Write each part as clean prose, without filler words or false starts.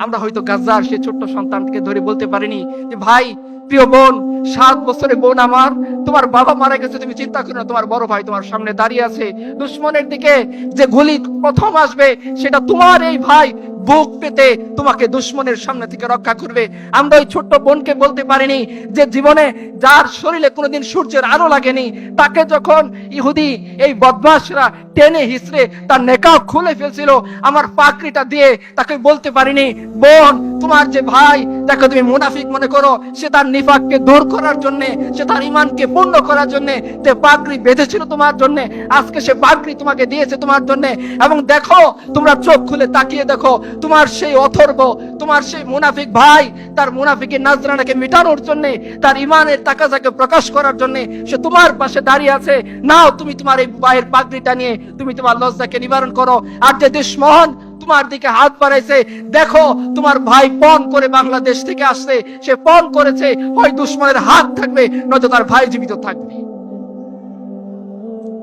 আমরা হয়তো গাজার সে ছোট্ট সন্তানকে ধরে বলতে পারিনি যে ভাই, প্রিয় বোন, 7 বছরের বোন আমার, তোমার বাবা মারা গেছে, তুমি চিন্তা করো না, তোমার বড় ভাই তোমার সামনে দাঁড়িয়ে আছে, দুশ্মনের দিকে যে গুলি প্রথম আসবে সেটা তোমার এই ভাই বুক পেতে তোমাকে দুশ্মনের সামনে থেকে রক্ষা করবে। আমরা ওই ছোট্ট বোনকে বলতে পারিনি যে জীবনে যার শরীরে কোনোদিন সূর্যের আলো লাগেনি, তাকে যখন ইহুদি এই বদমাশরা টেনে হিসড়ে তার নেকাব খুলে ফেলছিল, আমার পাকড়িটা দিয়ে তাকে বলতে পারিনি, বোন, তোমার যে ভাই, তাকে তুমি মুনাফিক মনে করো, সে তার নিফাককে দূর করার জন্য, সে তার ঈমানকে পূর্ণ করার জন্য যে পাগড়ি বেঁধেছিল তোমার জন্য, আজকে সে পাগড়ি তোমাকে দিয়েছে তোমার জন্য। এবং দেখো, তোমরা চোখ খুলে তাকিয়ে দেখো, তোমার সেই অথর্ব, তোমার সেই মুনাফিক ভাই, তার মুনাফিকের নাজরানাকে মিটানোর জন্য, তার ঈমানের তাকাজাকে প্রকাশ করার জন্য সে তোমার পাশে দাঁড়িয়ে আছে। নাও, তুমি তোমার এই ভাইয়ের পাগড়িটা নিয়ে তুমি তোমার লজ্জাকে নিবারণ করো। আর যে দুশমন তোমার দিকে হাত বাড়াইছে, দেখো, তোমার ভাই পণ করে বাংলাদেশ থেকে আসছে, সে পণ করেছে, হয় দুশমনের হাত থাকবে, নয়তো তার ভাই জীবিত থাকবে।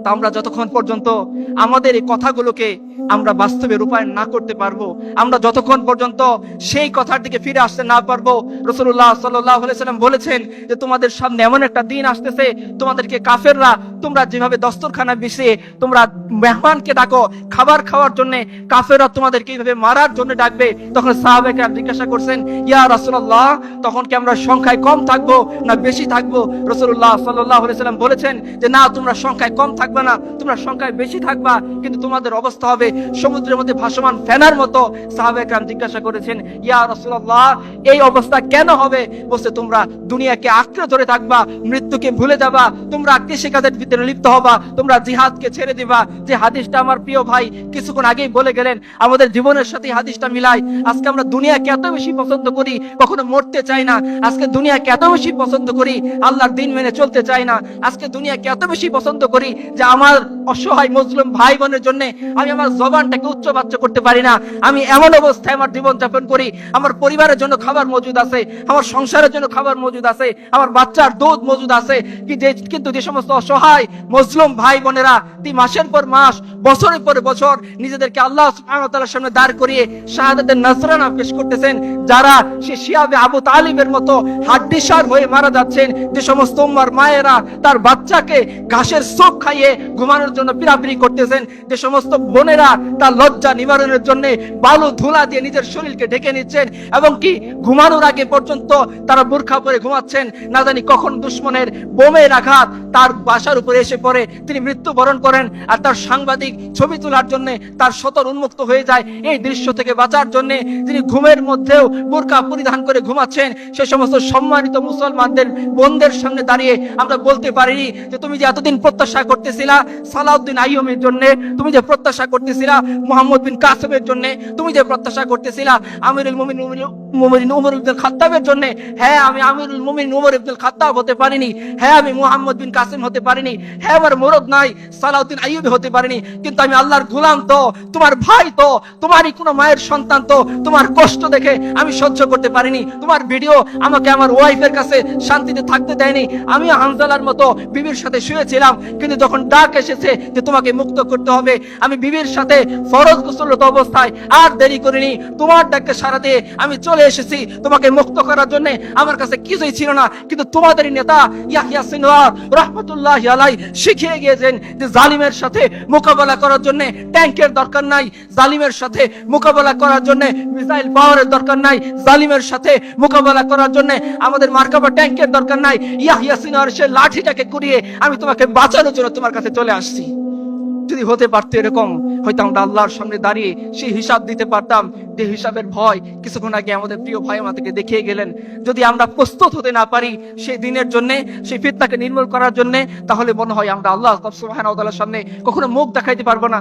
তা আমরা যতক্ষণ পর্যন্ত আমাদের এই কথাগুলোকে আমরা বাস্তবে রূপায়ণ না করতে পারবো, আমরা যতক্ষণ পর্যন্ত সেই কথার দিকে ফিরে আসতে না পারবো, রাসূলুল্লাহ সাল্লাল্লাহু আলাইহি সাল্লাম বলেছেন যে তোমাদের সামনে এমন একটা দিন আসতেছে, তোমাদেরকে কাফেররা, তোমরা যেভাবে দস্তরখানা বিছিয়ে তোমরা মেহমানকে ডাকো খাবার খাওয়ার জন্য, কাফেররা তোমাদেরকে এইভাবে মারার জন্য ডাকবে। তখন সাহাবায়ে কেরাম জিজ্ঞাসা করছেন, ইয়া রাসূলুল্লাহ, তখন কি আমরা সংখ্যায় কম থাকবো না বেশি থাকবো? রাসূলুল্লাহ সাল্লাল্লাহু আলাইহি সাল্লাম বলেছেন যে না, তোমরা সংখ্যায় কম থাকবে না, তোমরা সংখ্যায় বেশি থাকবা, কিন্তু তোমাদের অবস্থা হবে সমুদ্রের মধ্যে ভাসমান ফেনার মতো। সাহাবায়ে কেরাম জিজ্ঞাসা করেছেন, ইয়া রাসূলুল্লাহ, এই অবস্থা কেন হবে? বলছে, তোমরা দুনিয়াকে আঁকড়ে ধরে থাকবা, মৃত্যুকে ভুলে যাবা, তোমরা কৃষিকাজের ভিতরে লিপ্ত হবা, তোমরা জিহাদকে ছেড়ে দিবা। যে হাদিসটা আমার প্রিয় ভাই কিছুক্ষণ আগেই বলে গেলেন, আমাদের জীবনের সাথে হাদিসটা মিলাই। আজকে আমরা দুনিয়াকে এত বেশি পছন্দ করি, কখনো মরতে চাই না। আজকে দুনিয়াকে এত বেশি পছন্দ করি, আল্লাহর দিন মেনে চলতে চাই না। আজকে দুনিয়াকে এত বেশি পছন্দ করি যে আমার অসহায় মজলুম ভাই বোনের জন্য আমি আমার জবানটাকে উচ্চবাচ্য করতে পারি না। আমি এমন অবস্থায় আমার জীবন যাপন করি, আমার পরিবারের জন্য খাবার মজুদ আছে, আমার সংসারের জন্য খাবার মজুদ আছে, আমার বাচ্চার দুধ মজুদ আছে, কিন্তু যে সমস্ত অসহায় মজলুম ভাই বোনেরা মাসের পর মাস, বছরের পর বছর নিজেদেরকে আল্লাহ সুবহানাহু ওয়া তাআলার সামনে দাঁড় করিয়ে শাহাদাতের নজরানা পেশ করতেছেন, যারা সে শিয়াবে আবু তালিবের মতো হাড্ডিসার হয়ে মারা যাচ্ছেন, যে সমস্ত উম্মার মায়েরা তার বাচ্চাকে ঘাসের সুপ খাইয়ে ঘুমানোর জন্য পিরাপিরি করতেছেন, যে সমস্ত বোনেরা তার লজ্জা নিবারণের জন্য বালু ধুলা দিয়ে নিজের শরীরকে ঢেকে নিচ্ছেন, এবং কি ঘুমানোর আগে পর্যন্ত তারা বোরখা পরে ঘুমাচ্ছেন, না জানি কখন দুশমনের বোমের আঘাত তার বাসার উপরে এসে পড়ে, তিনি মৃত্যুবরণ করেন। আর তার সাংবাদিক ছবি তোলার জন্য তার সতর উন্মুক্ত হয়ে যায়। এই দৃশ্য থেকে বাঁচার জন্য যিনি ঘুমের মধ্যেও বোরকা পরিধান করে ঘুমাচ্ছেন, সে সমস্ত সম্মানিত মুসলমানদের বোনদের সামনে দাঁড়িয়ে আমরা বলতে পারি যে তুমি যে এতদিন প্রত্যাশা করতেছিলা সালাউদ্দিন আইয়ুবের জন্য, তুমি যে প্রত্যাশা করতেছিলা মুহাম্মদ বিন কাসেমের জন্য, তুমি যে প্রত্যাশা করতেছিলা আমিরুল মুমিনিন উমর ইবনে খাত্তাবের জন্য, হ্যাঁ, আমি আমিরুল মুমিনিন উমর ইবনে খাত্তাব হতে পারিনি, হ্যাঁ, আমি মুহাম্মদ বিন কাসেম হতে পারিনি, হ্যাঁ, আমার মুরদ নাই সালাউদ্দিন আইয়ুব হতে পারিনি, কিন্তু আমি আল্লাহর গোলাম তো, তোমার ভাই তো, তোমারই কোনো মায়ের সন্তান তো, তোমার কষ্ট দেখে আমি সহ্য করতে পারিনি। তোমার ভিডিও আমাকে আমার ওয়াইফের কাছে শান্তিতে থাকতে দেয়নি। আমি হানজালার মতো বিবির সাথে শুয়েছিলাম, কিন্তু যখন ডাক এসেছে যে তোমাকে মুক্ত করতে হবে, আমি বিবির সাথে ফরজ গোসলরত অবস্থায় আর দেরি করিনি, তোমার ডাকে সাড়া দিয়ে আমি চলে এসেছি তোমাকে মুক্ত করার জন্য। আমার কাছে কিছুই ছিল না, কিন্তু তোমাদেরই নেতা ইয়াহইয়া সিনওয়ার রাহমাতুল্লাহি আলাইহি শিখিয়ে গিয়েছেন যে জালিমের সাথে মোকাবেলা করার জন্য ট্যাঙ্কের দরকার নাই, জালিমের সাথে মোকাবেলা করার জন্য মিসাইল পাওয়ারের দরকার নাই, জালিমের সাথে মোকাবেলা করার জন্য আমাদের মার্কাবা ট্যাঙ্কের দরকার নাই। ইয়াহইয়া সিনওয়ার সে লাঠিটাকে কুড়িয়ে আমি তোমাকে বাঁচানোর জন্য তোমার কাছে চলে আসছি। যদি হতে পারতো এরকম, হয়তো আমরা আল্লাহর সামনে দাঁড়িয়ে সেই হিসাব দিতে পারতাম, যে হিসাবের ভয় কিছুক্ষণ আগে আমাদের প্রিয় ভাই আমাদেরকে দেখিয়ে গেলেন। যদি আমরা প্রস্তুত হতে না পারি সেই দিনের জন্য, সেই ফিতনাকে নির্মূল করার জন্য, তাহলে মনে হয় আমরা আল্লাহ সুবহানাহু ওয়া তাআলার সামনে কখনো মুখ দেখাইতে পারবো না।